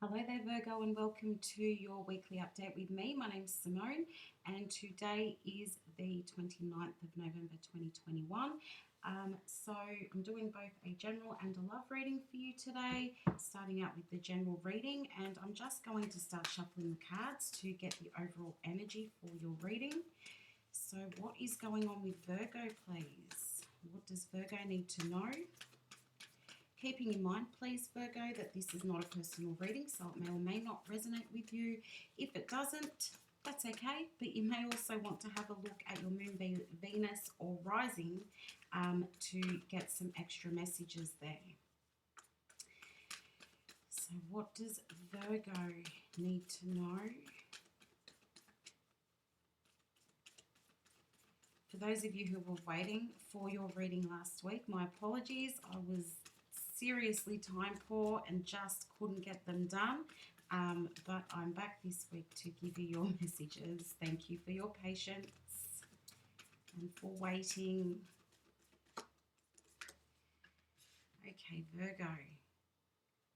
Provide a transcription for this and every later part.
Hello there, Virgo, and welcome to your weekly update with me. My name's Simone, and today is the 29th of November 2021. So, I'm doing both a general and a love reading for you today, starting out with the general reading, and I'm just going to start shuffling the cards to get the overall energy for your reading. So, what is going on with Virgo, please? What does Virgo need to know? Keeping in mind, please, Virgo, that this is not a personal reading, so it may or may not resonate with you. If it doesn't, that's okay, but you may also want to have a look at your moon, Venus, or rising to get some extra messages there. So what does Virgo need to know? For those of you who were waiting for your reading last week, my apologies. I was seriously time poor and just couldn't get them done. But I'm back this week to give you your messages. Thank you for your patience and for waiting. Okay, Virgo.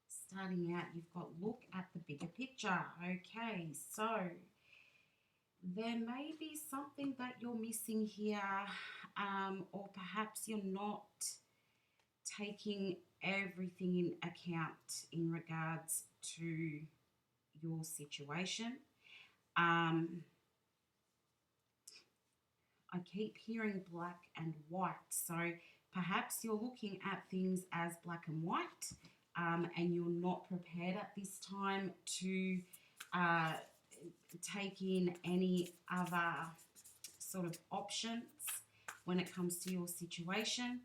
Starting out, you've got look at the bigger picture. Okay, so there may be something that you're missing here, or perhaps you're not taking everything in account in regards to your situation. I keep hearing black and white, so perhaps you're looking at things as black and white, and you're not prepared at this time to take in any other sort of options when it comes to your situation.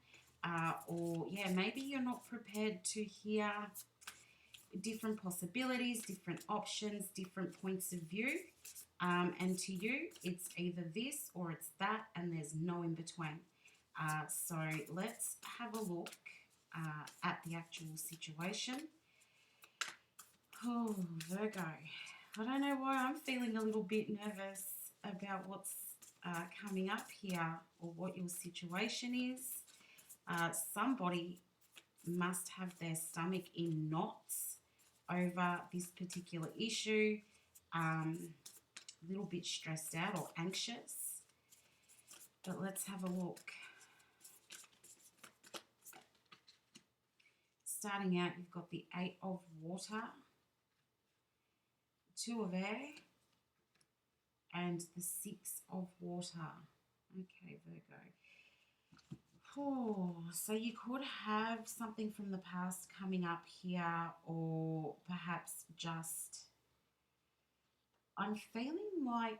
Or maybe you're not prepared to hear different possibilities, different options, different points of view. And to you, it's either this or it's that, and there's no in between. So let's have a look at the actual situation. Oh, Virgo. I don't know why I'm feeling a little bit nervous about what's coming up here or what your situation is. Somebody must have their stomach in knots over this particular issue, a little bit stressed out or anxious. But let's have a look. Starting out, you've got the 8 of Water, 2 of Air, and the 6 of Water. Okay, Virgo. Oh, so you could have something from the past coming up here, or perhaps just, I'm feeling like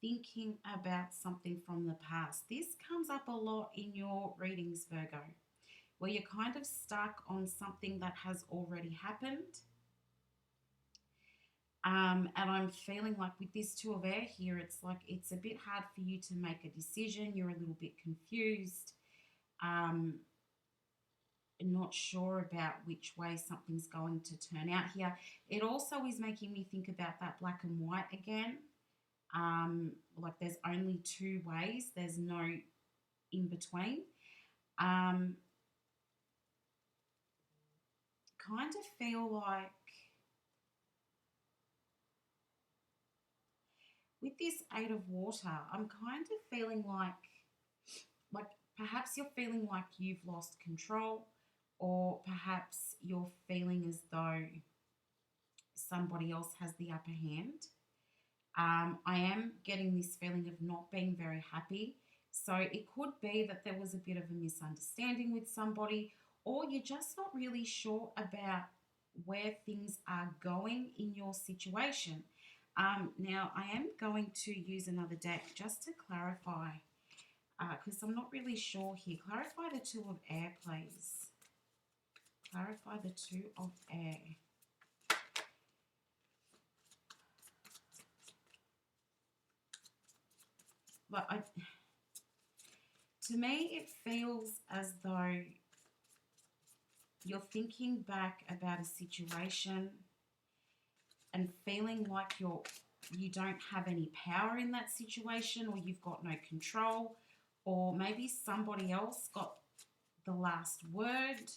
thinking about something from the past. This comes up a lot in your readings, Virgo, where you're kind of stuck on something that has already happened. And I'm feeling like with this 2 of Air here, it's like it's a bit hard for you to make a decision. You're a little bit confused, not sure about which way something's going to turn out here. It also is making me think about that black and white again. Like there's only 2 ways. There's no in between. Kind of feel like with this 8 of Water, I'm kind of feeling like perhaps you're feeling like you've lost control, or perhaps you're feeling as though somebody else has the upper hand. I am getting this feeling of not being very happy. So it could be that there was a bit of a misunderstanding with somebody, or you're just not really sure about where things are going in your situation. Now, I am going to use another deck just to clarify, because I'm not really sure here. Clarify the 2 of Air, please. Clarify the 2 of Air. But to me, it feels as though you're thinking back about a situation and feeling like you don't have any power in that situation, or you've got no control, or maybe somebody else got the last word.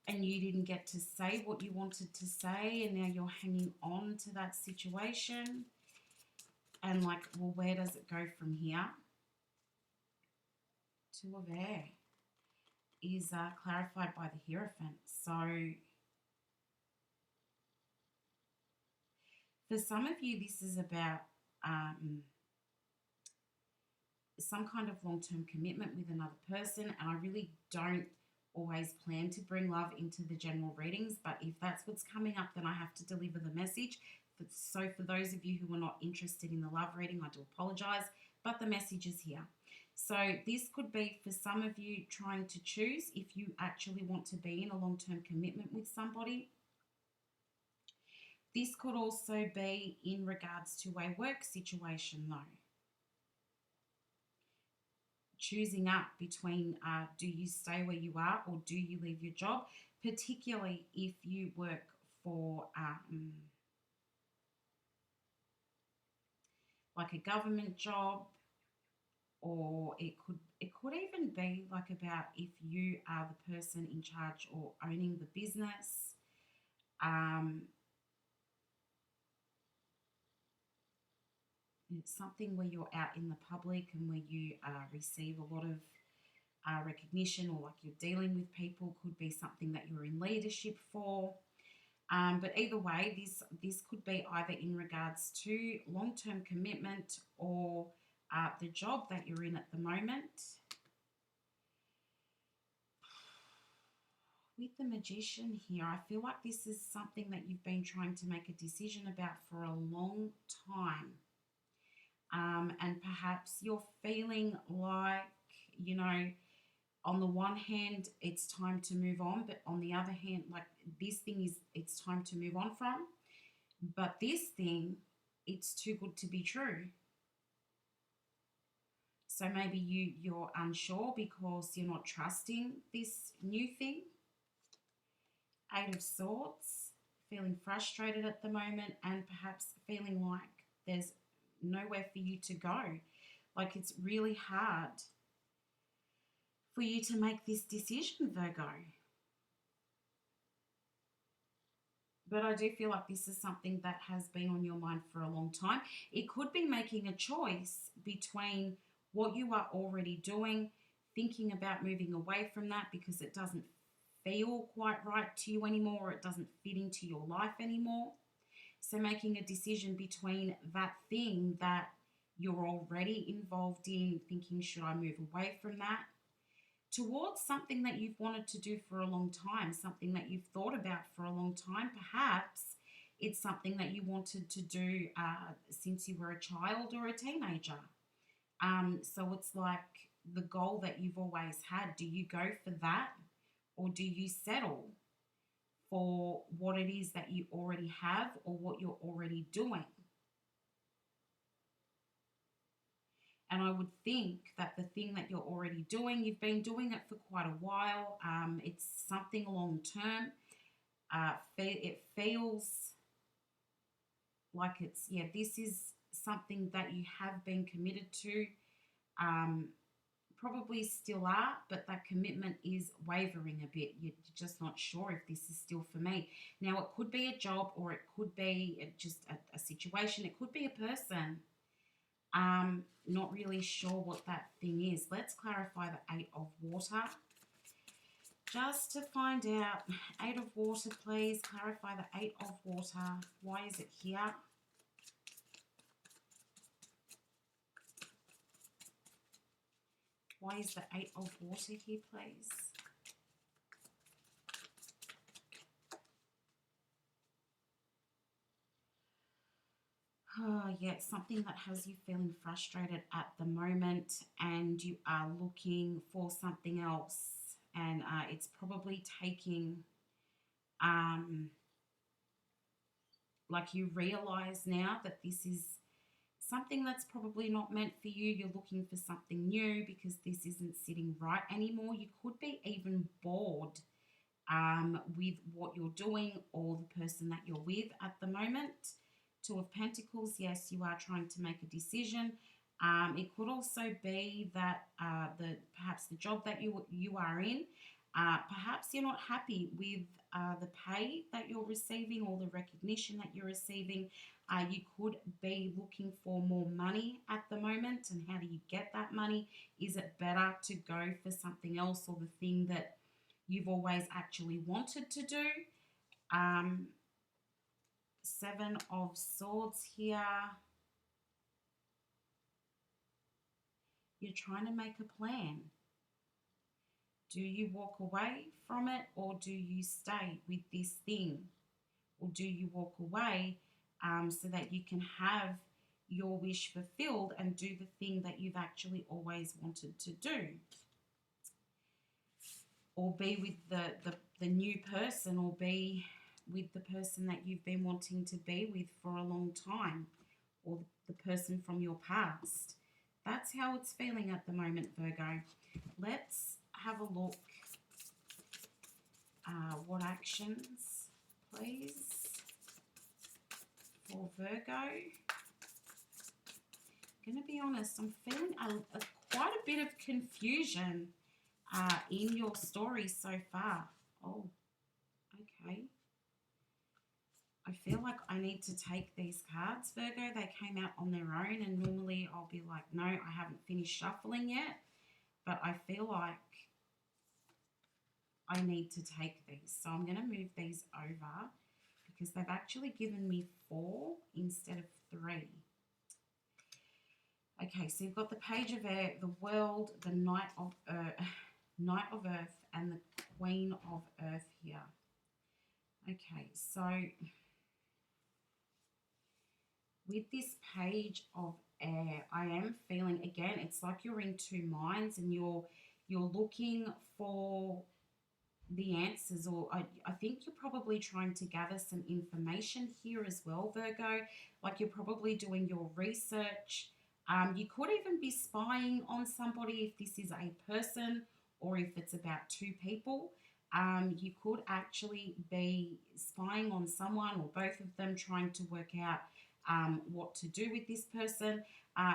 and you didn't get to say what you wanted to say, and now you're hanging on to that situation. And like, well, where does it go from here? Two of Air is clarified by the Hierophant. So for some of you, this is about some kind of long-term commitment with another person, and I really don't always plan to bring love into the general readings, but if that's what's coming up, then I have to deliver the message. So for those of you who are not interested in the love reading, I do apologize, but the message is here. So this could be for some of you trying to choose if you actually want to be in a long-term commitment with somebody. This could also be in regards to a work situation though. Choosing up between do you stay where you are or do you leave your job, particularly if you work for like a government job, or it could even be like about if you are the person in charge or owning the business. It's something where you're out in the public and where you receive a lot of recognition, or like you're dealing with people. Could be something that you're in leadership for. But either way, this could be either in regards to long-term commitment or the job that you're in at the moment. With the Magician here, I feel like this is something that you've been trying to make a decision about for a long time. And perhaps you're feeling like, you know, on the one hand, it's time to move on, but on the other hand, like this thing is, it's time to move on from. But this thing, it's too good to be true. So maybe you're unsure because you're not trusting this new thing. Eight of Swords, feeling frustrated at the moment, and perhaps feeling like there's nowhere for you to go. Like it's really hard for you to make this decision, Virgo. But I do feel like this is something that has been on your mind for a long time. It could be making a choice between what you are already doing, thinking about moving away from that because it doesn't feel quite right to you anymore, or it doesn't fit into your life anymore. So making a decision between that thing that you're already involved in, thinking, should I move away from that, towards something that you've wanted to do for a long time, something that you've thought about for a long time. Perhaps it's something that you wanted to do since you were a child or a teenager. So it's like the goal that you've always had. Do you go for that, or do you settle for what it is that you already have or what you're already doing? And I would think that the thing that you're already doing, you've been doing it for quite a while. It's something long term. It feels like it's, yeah, this is something that you have been committed to. Probably still are, but that commitment is wavering a bit. You're just not sure if this is still for me. Now, it could be a job, or it could be just a situation. It could be a person. Not really sure what that thing is. Let's clarify the Eight of Water. Just to find out, Eight of Water, please clarify the Eight of Water. Why is it here? Why is the Eight of Water here, please? Oh, yeah, something that has you feeling frustrated at the moment, and you are looking for something else, and it's probably taking, like you realize now that this is something that's probably not meant for you. You're looking for something new because this isn't sitting right anymore. You could be even bored with what you're doing or the person that you're with at the moment. Two of Pentacles, yes, you are trying to make a decision. It could also be that perhaps the job that you are in, Perhaps you're not happy with the pay that you're receiving or the recognition that you're receiving. You could be looking for more money at the moment, and how do you get that money? Is it better to go for something else or the thing that you've always actually wanted to do? Seven of Swords here. You're trying to make a plan. Do you walk away from it, or do you stay with this thing? Or do you walk away so that you can have your wish fulfilled and do the thing that you've actually always wanted to do? Or be with the new person, or be with the person that you've been wanting to be with for a long time, or the person from your past. That's how it's feeling at the moment, Virgo. Let's have a look. What actions, please, for Virgo? I'm going to be honest, I'm feeling quite a bit of confusion in your story so far. Oh, okay. I feel like I need to take these cards, Virgo. They came out on their own, and normally I'll be like, no, I haven't finished shuffling yet. But I feel like I need to take these. So I'm going to move these over because they've actually given me 4 instead of 3. Okay, so you've got the Page of Air, the World, the Knight of Earth, and the Queen of Earth here. Okay, so with this Page of Air, I am feeling, again, it's like you're in two minds, and you're looking for the answers, or I think you're probably trying to gather some information here as well, Virgo. Like, you're probably doing your research. You could even be spying on somebody if this is a person, or if it's about 2 people. You could actually be spying on someone, or both of them, trying to work out what to do with this person.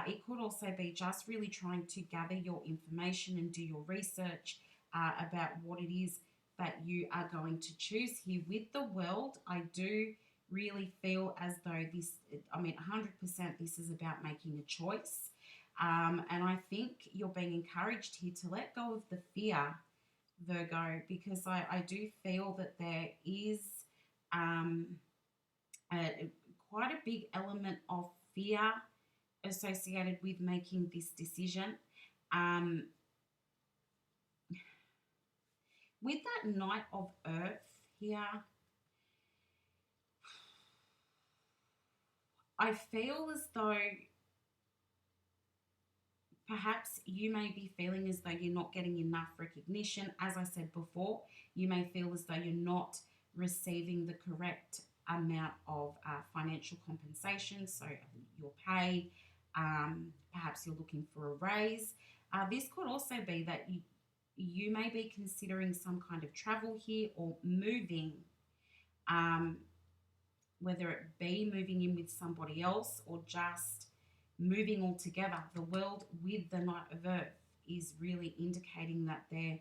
It could also be just really trying to gather your information and do your research about what it is that you are going to choose here. With the World, I do really feel as though this, I mean, 100% this is about making a choice. And I think you're being encouraged here to let go of the fear, Virgo, because I do feel that there is quite a big element of fear associated with making this decision. With that Knight of Earth here, I feel as though perhaps you may be feeling as though you're not getting enough recognition. As I said before, you may feel as though you're not receiving the correct amount of financial compensation, so your pay, perhaps you're looking for a raise. This could also be that you may be considering some kind of travel here, or moving, whether it be moving in with somebody else or just moving altogether. The World with the Knight of Earth is really indicating that there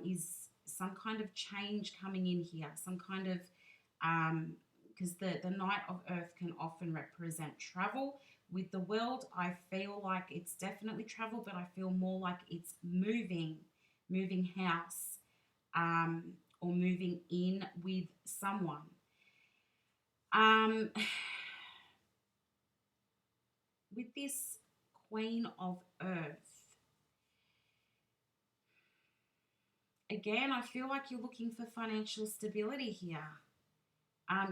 is some kind of change coming in here, some kind of, because the Knight of Earth can often represent travel. With the World, I feel like it's definitely travel, but I feel more like it's moving house, or moving in with someone. With this Queen of Earth, again, I feel like you're looking for financial stability here.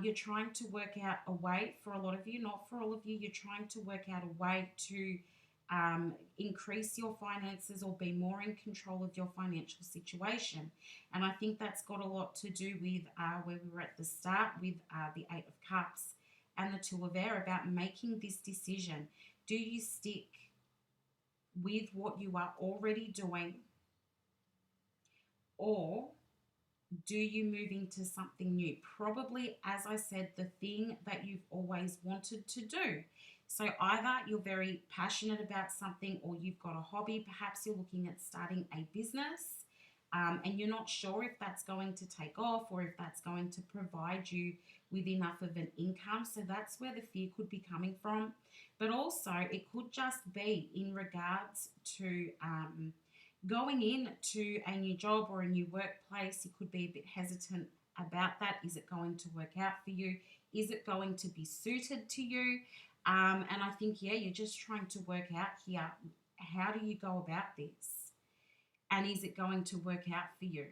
You're trying to work out a way, for a lot of you, not for all of you, you're trying to work out a way to increase your finances, or be more in control of your financial situation. And I think that's got a lot to do with where we were at the start with the 8 of Cups and the 2 of Air, about making this decision. Do you stick with what you are already doing, or do you move into something new? Probably, as I said, the thing that you've always wanted to do. So either you're very passionate about something, or you've got a hobby. Perhaps you're looking at starting a business. and you're not sure if that's going to take off or if that's going to provide you with enough of an income. So that's where the fear could be coming from. But also, it could just be in regards to going into a new job or a new workplace. You could be a bit hesitant about that. Is it going to work out for you? Is it going to be suited to you? And I think, yeah, you're just trying to work out here, how do you go about this? And is it going to work out for you?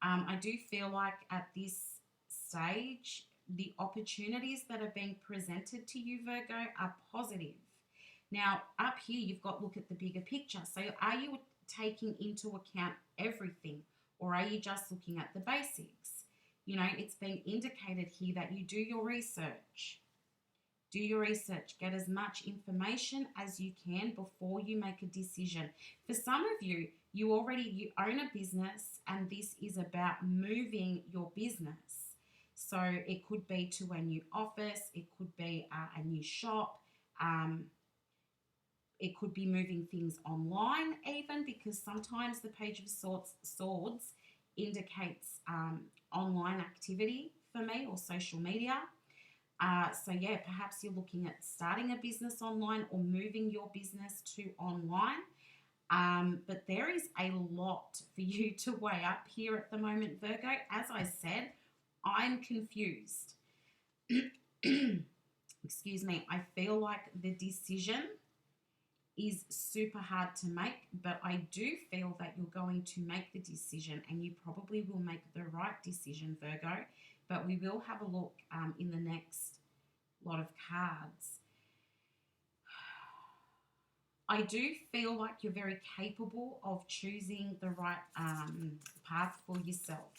I do feel like at this stage, the opportunities that are being presented to you, Virgo, are positive. Now, up here, you've got look at the bigger picture. So are you taking into account everything, or are you just looking at the basics? You know, it's been indicated here that you do your research. Do your research. Get as much information as you can before you make a decision. For some of you, you own a business, and this is about moving your business. So it could be to a new office. It could be a new shop. It could be moving things online even, because sometimes the Page of Swords indicates online activity for me, or social media. So yeah, perhaps you're looking at starting a business online or moving your business to online. But there is a lot for you to weigh up here at the moment, Virgo. As I said, I'm confused. Excuse me. I feel like the decision is super hard to make, but I do feel that you're going to make the decision, and you probably will make the right decision, Virgo. But we will have a look in the next lot of cards. I do feel like you're very capable of choosing the right path for yourself.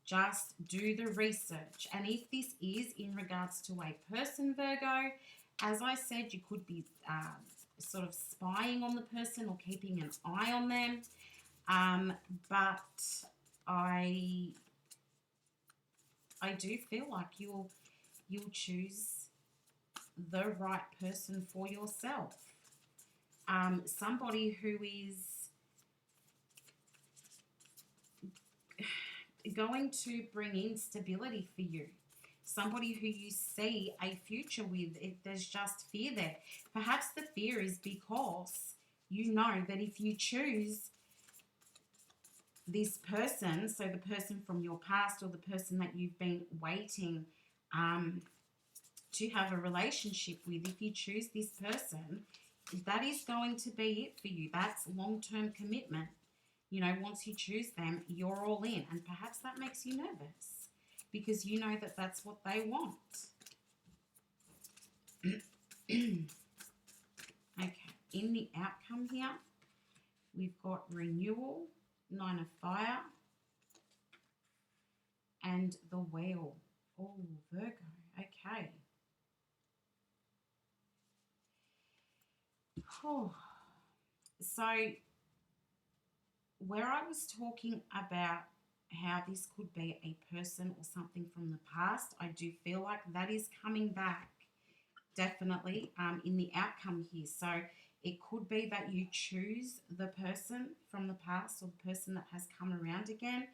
Just do the research. And if this is in regards to a person, Virgo, as I said, you could be sort of spying on the person or keeping an eye on them. But I do feel like you'll choose the right person for yourself. Somebody who is going to bring in stability for you. Somebody who you see a future with. There's just fear there. Perhaps the fear is because you know that if you choose this person, so the person from your past or the person that you've been waiting to have a relationship with, if you choose this person, that is going to be it for you. That's long-term commitment. You know, once you choose them, you're all in. And perhaps that makes you nervous because you know that that's what they want. Okay, in the outcome here, we've got renewal, Nine of Fire, and the Wheel. Oh, Virgo, okay. Oh. So where I was talking about how this could be a person or something from the past, I do feel like that is coming back definitely in the outcome here. So it could be that you choose the person from the past or the person that has come around again,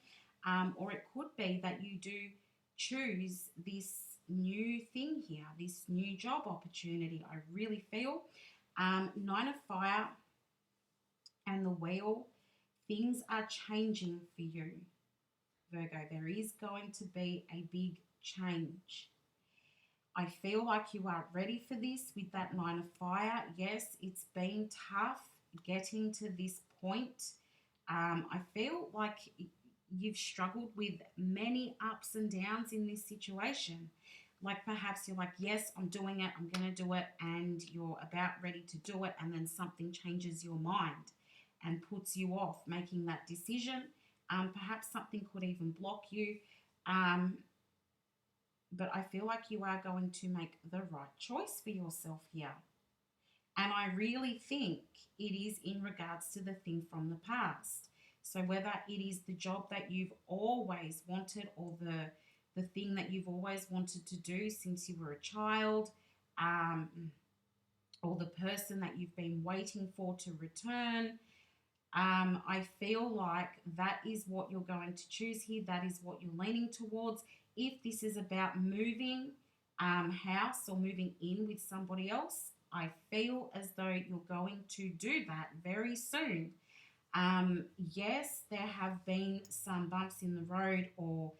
or it could be that you do choose this new thing here, this new job opportunity. I really feel Nine of Fire and the Wheel, things are changing for you, Virgo. There is going to be a big change. I feel like you are ready for this with that Nine of Fire. Yes, it's been tough getting to this point. I feel like you've struggled with many ups and downs in this situation. Like perhaps you're like, yes, I'm doing it, I'm going to do it, and you're about ready to do it, and then something changes your mind and puts you off making that decision. Perhaps something could even block you. But I feel like you are going to make the right choice for yourself here. And I really think it is in regards to the thing from the past. So whether it is the job that you've always wanted, or the thing that you've always wanted to do since you were a child, or the person that you've been waiting for to return, I feel like that is what you're going to choose here. That is what you're leaning towards. If this is about moving house or moving in with somebody else, I feel as though you're going to do that very soon. Yes, there have been some bumps in the road or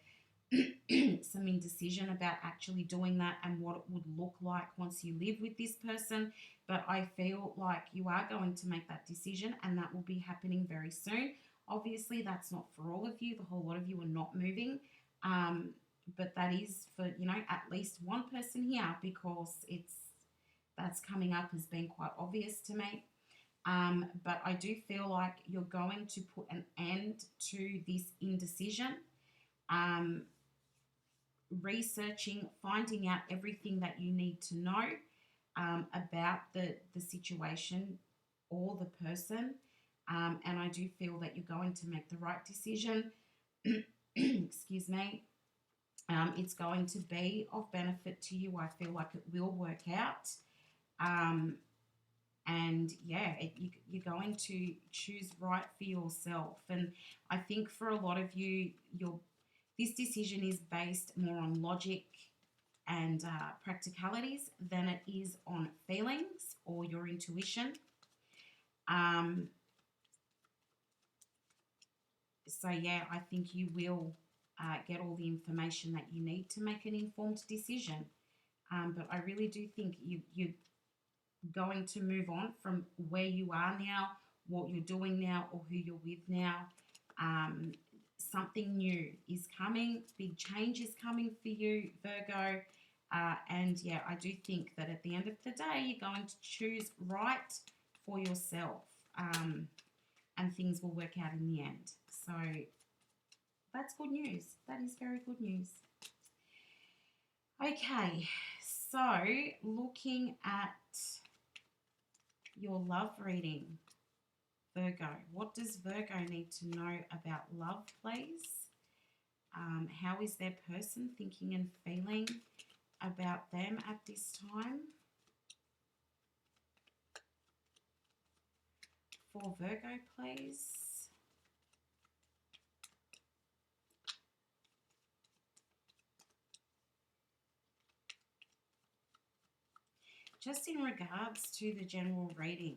some indecision about actually doing that and what it would look like once you live with this person. But I feel like you are going to make that decision and that will be happening very soon. Obviously, that's not for all of you. The whole lot of you are not moving. But that is for, at least one person here because that's coming up as being quite obvious to me. But I do feel like you're going to put an end to this indecision. Researching, finding out everything that you need to know about the situation or the person. And I do feel that you're going to make the right decision. Excuse me. It's going to be of benefit to you. I feel like it will work out. And yeah, you're going to choose right for yourself. And I think for a lot of you, this decision is based more on logic and practicalities than it is on feelings or your intuition. So yeah, I think you will get all the information that you need to make an informed decision. But I really do think you're going to move on from where you are now, what you're doing now, or who you're with now. Something new is coming. Big change is coming for you, Virgo. And yeah, I do think that at the end of the day, you're going to choose right for yourself. And things will work out in the end. So that's good news. That is very good news. Okay, so looking at your love reading, Virgo. What does Virgo need to know about love, please? How is their person thinking and feeling about them at this time? For Virgo, please. Just in regards to the general reading,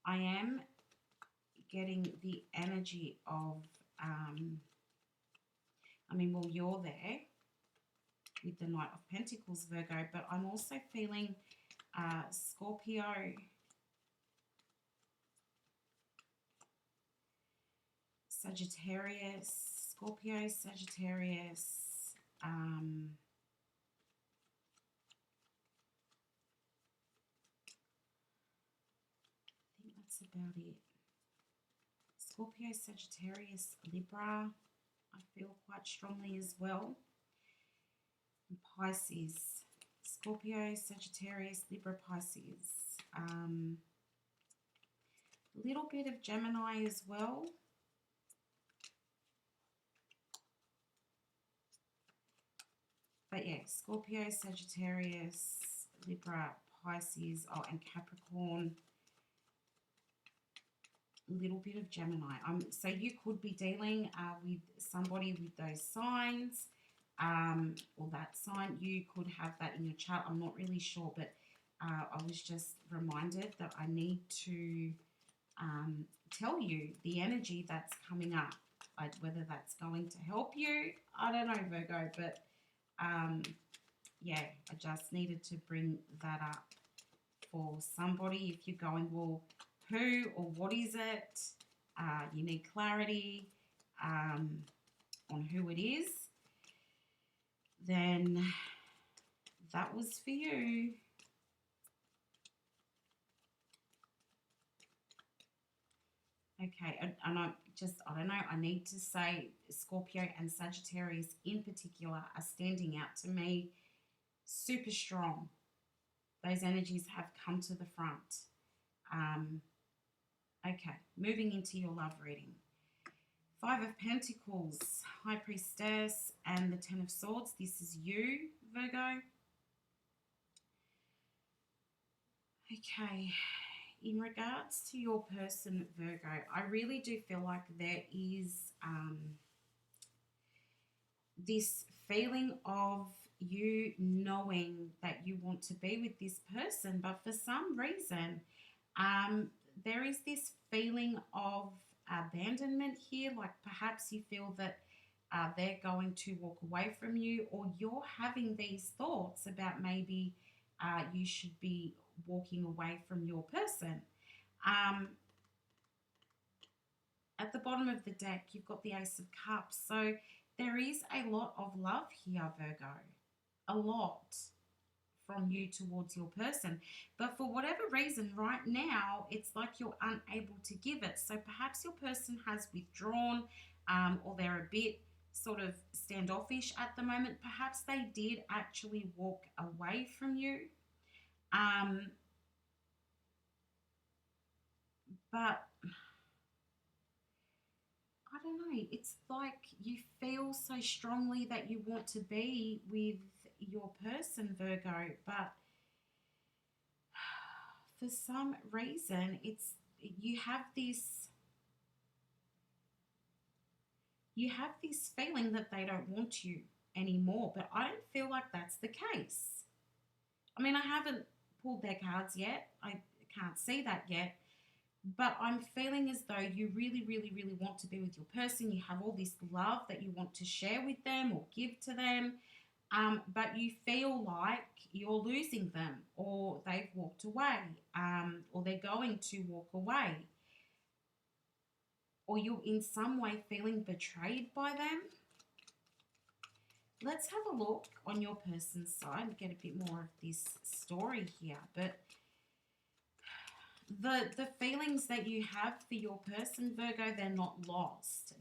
I am getting the energy of, well, you're there with the Knight of Pentacles, Virgo, but I'm also feeling Scorpio, Sagittarius, Scorpio, Sagittarius, I think that's about it. Scorpio, Sagittarius, Libra, I feel quite strongly as well. And Pisces, Scorpio, Sagittarius, Libra, Pisces. A little bit of Gemini as well. But yeah, Scorpio, Sagittarius, Libra, Pisces, and Capricorn. A little bit of Gemini. So you could be dealing with somebody with those signs or that sign. You could have that in your chart. I'm not really sure, but I was just reminded that I need to tell you the energy that's coming up. Whether that's going to help you, I don't know, Virgo, but yeah, I just needed to bring that up for somebody. If you're going, well, who or what is it? You need clarity on who it is. Then that was for you. Okay, and I don't know, I need to say Scorpio and Sagittarius in particular are standing out to me super strong. Those energies have come to the front. Okay, moving into your love reading. Five of Pentacles, High Priestess, and the Ten of Swords. This is you, Virgo. Okay, in regards to your person, Virgo, I really do feel like there is this feeling of you knowing that you want to be with this person, but for some reason, um, there is this feeling of abandonment here. Like perhaps you feel that they're going to walk away from you, or you're having these thoughts about maybe you should be walking away from your person. Um, at the bottom of the deck, you've got the Ace of Cups. So there is a lot of love here, Virgo. A lot from you towards your person. But for whatever reason, right now, it's like you're unable to give it. So perhaps your person has withdrawn, or they're a bit sort of standoffish at the moment. Perhaps they did actually walk away from you. Um, but I don't know. It's like you feel so strongly that you want to be with your person, Virgo, but for some reason, you have this you have this feeling that they don't want you anymore, but I don't feel like that's the case. I mean, I haven't pulled their cards yet. I can't see that yet. But I'm feeling as though you really, really, really want to be with your person. You have all this love that you want to share with them or give to them. But you feel like you're losing them, or they've walked away, or they're going to walk away, or you're in some way feeling betrayed by them. Let's have a look on your person's side and get a bit more of this story here. But the feelings that you have for your person, Virgo, they're not lost.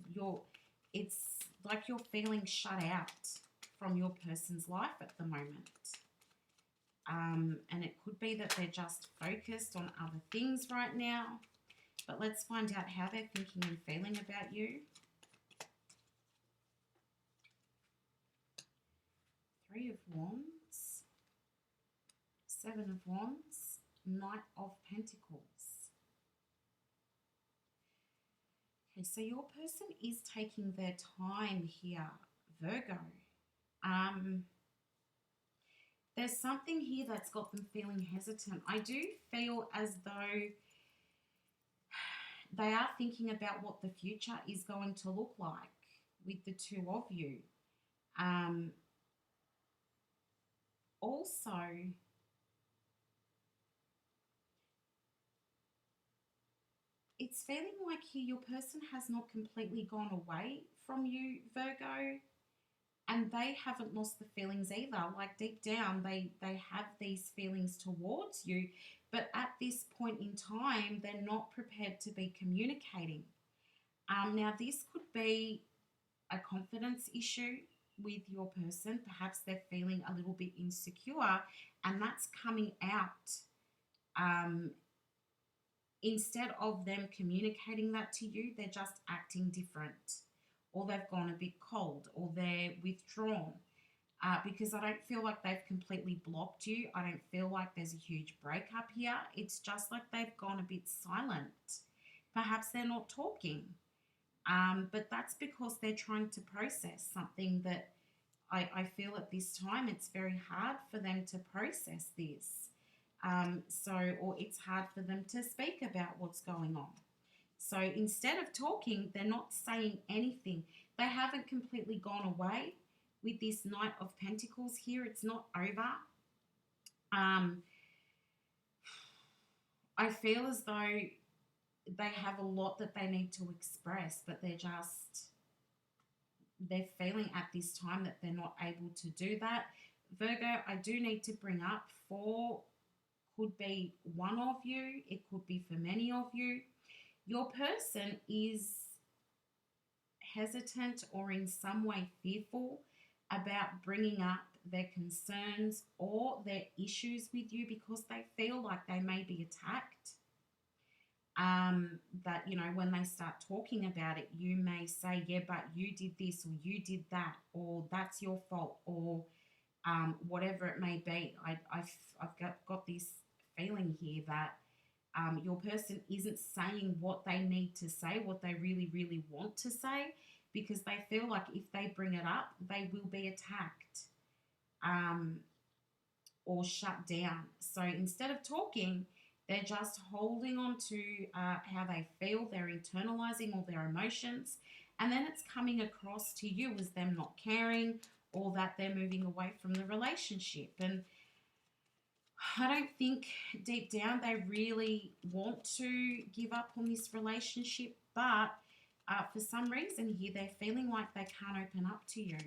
It's like you're feeling shut out from your person's life at the moment. And it could be that they're just focused on other things right now. But let's find out how they're thinking and feeling about you. Three of Wands, Seven of Wands, Knight of Pentacles. Okay, so your person is taking their time here, Virgo. There's something here that's got them feeling hesitant. I do feel as though they are thinking about what the future is going to look like with the two of you. Also, it's feeling like here your person has not completely gone away from you, Virgo, and they haven't lost the feelings either. Like deep down, they have these feelings towards you, but at this point in time, they're not prepared to be communicating. Now, this could be a confidence issue with your person. Perhaps they're feeling a little bit insecure, and that's coming out. Instead of them communicating that to you, they're just acting different, or they've gone a bit cold, or they're withdrawn. Because I don't feel like they've completely blocked you. I don't feel like there's a huge breakup here. It's just like they've gone a bit silent. Perhaps they're not talking. But that's because they're trying to process something that I feel at this time it's very hard for them to process this. Or it's hard for them to speak about what's going on. So instead of talking, they're not saying anything. They haven't completely gone away with this Knight of Pentacles here. It's not over. I feel as though they have a lot that they need to express, but they're feeling at this time that they're not able to do that. Virgo, I do need to bring up could be one of you. It could be for many of you. Your person is hesitant or in some way fearful about bringing up their concerns or their issues with you because they feel like they may be attacked. That, when they start talking about it, you may say, yeah, but you did this or you did that, or that's your fault, or whatever it may be. I've got this feeling here that Your person isn't saying what they need to say, what they really, really want to say, because they feel like if they bring it up, they will be attacked um, or shut down. So instead of talking, they're just holding on to how they feel, they're internalizing all their emotions, and then it's coming across to you as them not caring or that they're moving away from the relationship. And I don't think deep down they really want to give up on this relationship, but for some reason here they're feeling like they can't open up to you,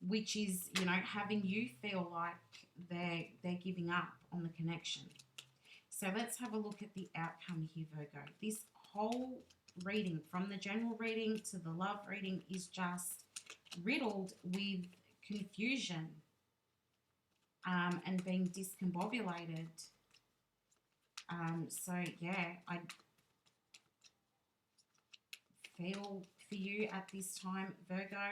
which is, you know, having you feel like they're giving up on the connection. So let's have a look at the outcome here, Virgo. This whole reading, from the general reading to the love reading, is just riddled with confusion and being discombobulated. So yeah, I feel for you at this time, Virgo,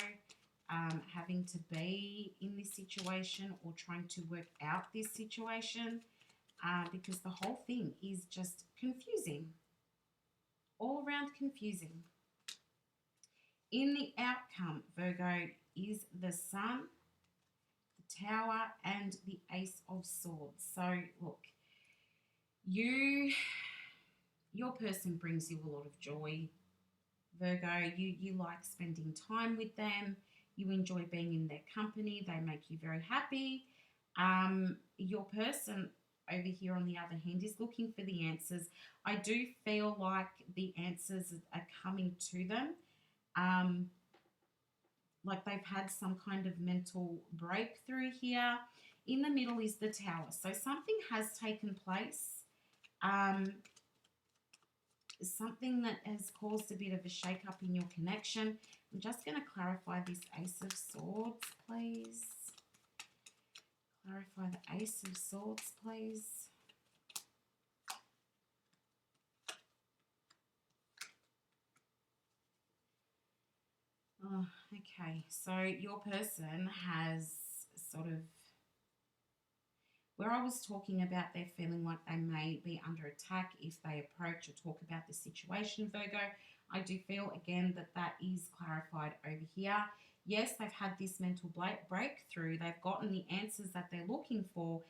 having to be in this situation or trying to work out this situation, because the whole thing is just confusing, all around confusing. In the outcome, Virgo, is the Sun, the Tower, and the Ace of Swords. So look, your person brings you a lot of joy, Virgo. You like spending time with them. You enjoy being in their company. They make you very happy. Your person over here, on the other hand, is looking for the answers. I do feel like the answers are coming to them. Like they've had some kind of mental breakthrough here. In the middle is the Tower. So something has taken place. Something that has caused a bit of a shake-up in your connection. I'm just going to clarify this Ace of Swords, please. Clarify the Ace of Swords, please. Oh, okay. So your person has sort of, where I was talking about they're feeling like they may be under attack if they approach or talk about the situation, Virgo, I do feel again that that is clarified over here. Yes, they've had this mental breakthrough. They've gotten the answers that they're looking for,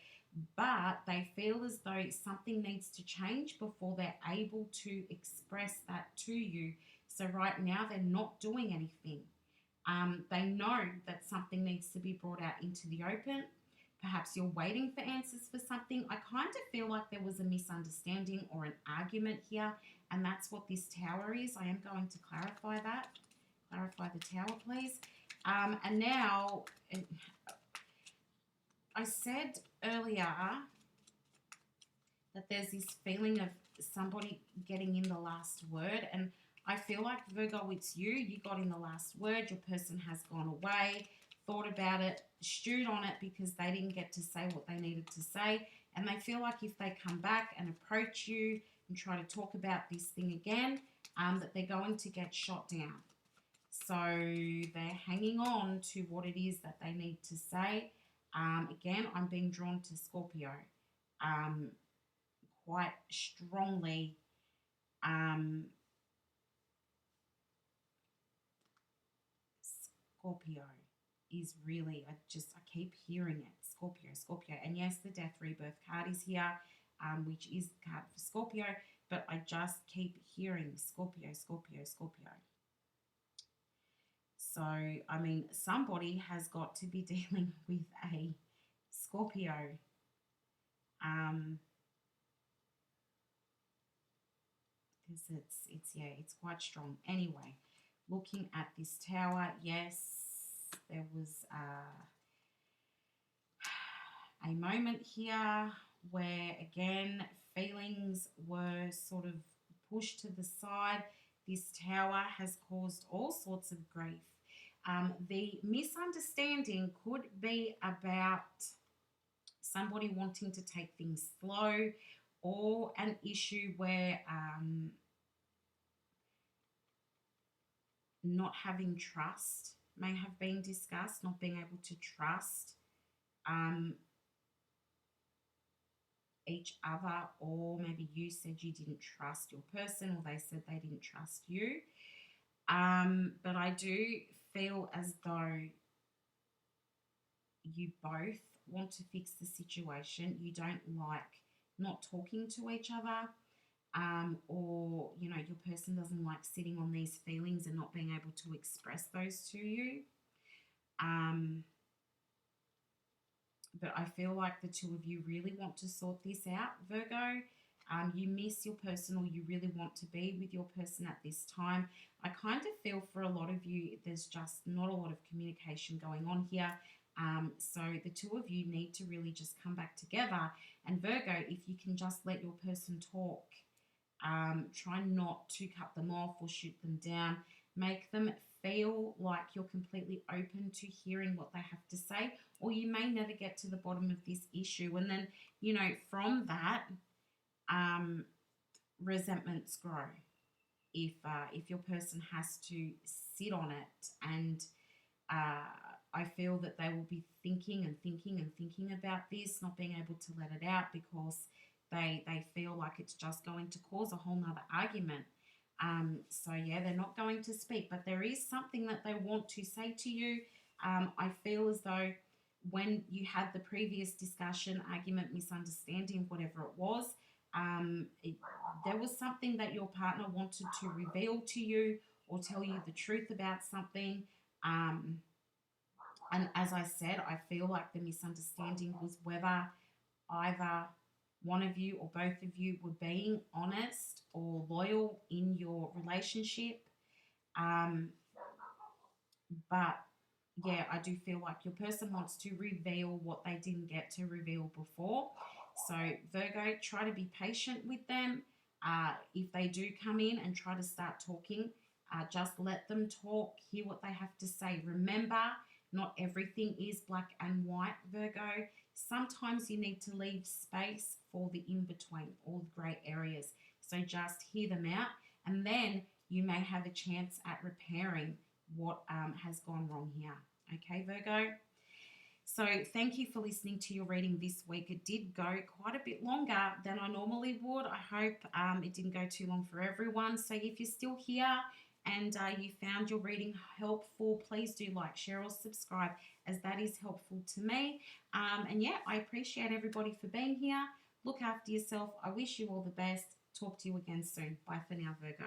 but they feel as though something needs to change before they're able to express that to you. So right now they're not doing anything. They know that something needs to be brought out into the open. Perhaps you're waiting for answers for something. I kind of feel like there was a misunderstanding or an argument here, and that's what this Tower is. I am going to clarify that. Clarify the Tower, please. And now, I said earlier that there's this feeling of somebody getting in the last word, and I feel like, Virgo, it's you. You got in the last word. Your person has gone away, thought about it, stewed on it because they didn't get to say what they needed to say, and they feel like if they come back and approach you and try to talk about this thing again, that they're going to get shot down. So they're hanging on to what it is that they need to say. Again, I'm being drawn to Scorpio quite strongly. Scorpio is really, I keep hearing it, Scorpio. And yes, the Death Rebirth card is here, which is the card for Scorpio, but I just keep hearing Scorpio. So, I mean, somebody has got to be dealing with a Scorpio. Because it's quite strong. Anyway, looking at this Tower, yes, there was a moment here where, again, feelings were sort of pushed to the side. This Tower has caused all sorts of grief. The misunderstanding could be about somebody wanting to take things slow, or an issue where not having trust may have been discussed, not being able to trust. each other, or maybe you said you didn't trust your person, or they said they didn't trust you. But I do feel as though you both want to fix the situation. You don't like not talking to each other, or you know, your person doesn't like sitting on these feelings and not being able to express those to you. Um, but I feel like the two of you really want to sort this out, Virgo. You miss your person, or you really want to be with your person at this time. I kind of feel for a lot of you, there's just not a lot of communication going on here. So the two of you need to really just come back together. And Virgo, if you can just let your person talk, try not to cut them off or shoot them down. Make them feel like you're completely open to hearing what they have to say, or you may never get to the bottom of this issue. And then, you know, from that, resentments grow. If your person has to sit on it, and I feel that they will be thinking and thinking and thinking about this, not being able to let it out because they feel like it's just going to cause a whole nother argument. So yeah, they're not going to speak, but there is something that they want to say to you. I feel as though when you had the previous discussion, argument, misunderstanding, whatever it was, there was something that your partner wanted to reveal to you or tell you the truth about something. And as I said, I feel like the misunderstanding was whether either one of you or both of you were being honest or loyal in your relationship. Um, but yeah, I do feel like your person wants to reveal what they didn't get to reveal before. So, Virgo, try to be patient with them. If they do come in and try to start talking, just let them talk, hear what they have to say. Remember, not everything is black and white, Virgo. Sometimes you need to leave space for the in between, all the grey areas. So just hear them out, and then you may have a chance at repairing what has gone wrong here. Okay, Virgo? So thank you for listening to your reading this week. It did go quite a bit longer than I normally would. I hope it didn't go too long for everyone. So if you're still here and you found your reading helpful, please do like, share, or subscribe, as that is helpful to me. And yeah, I appreciate everybody for being here. Look after yourself. I wish you all the best. Talk to you again soon. Bye for now, Virgo.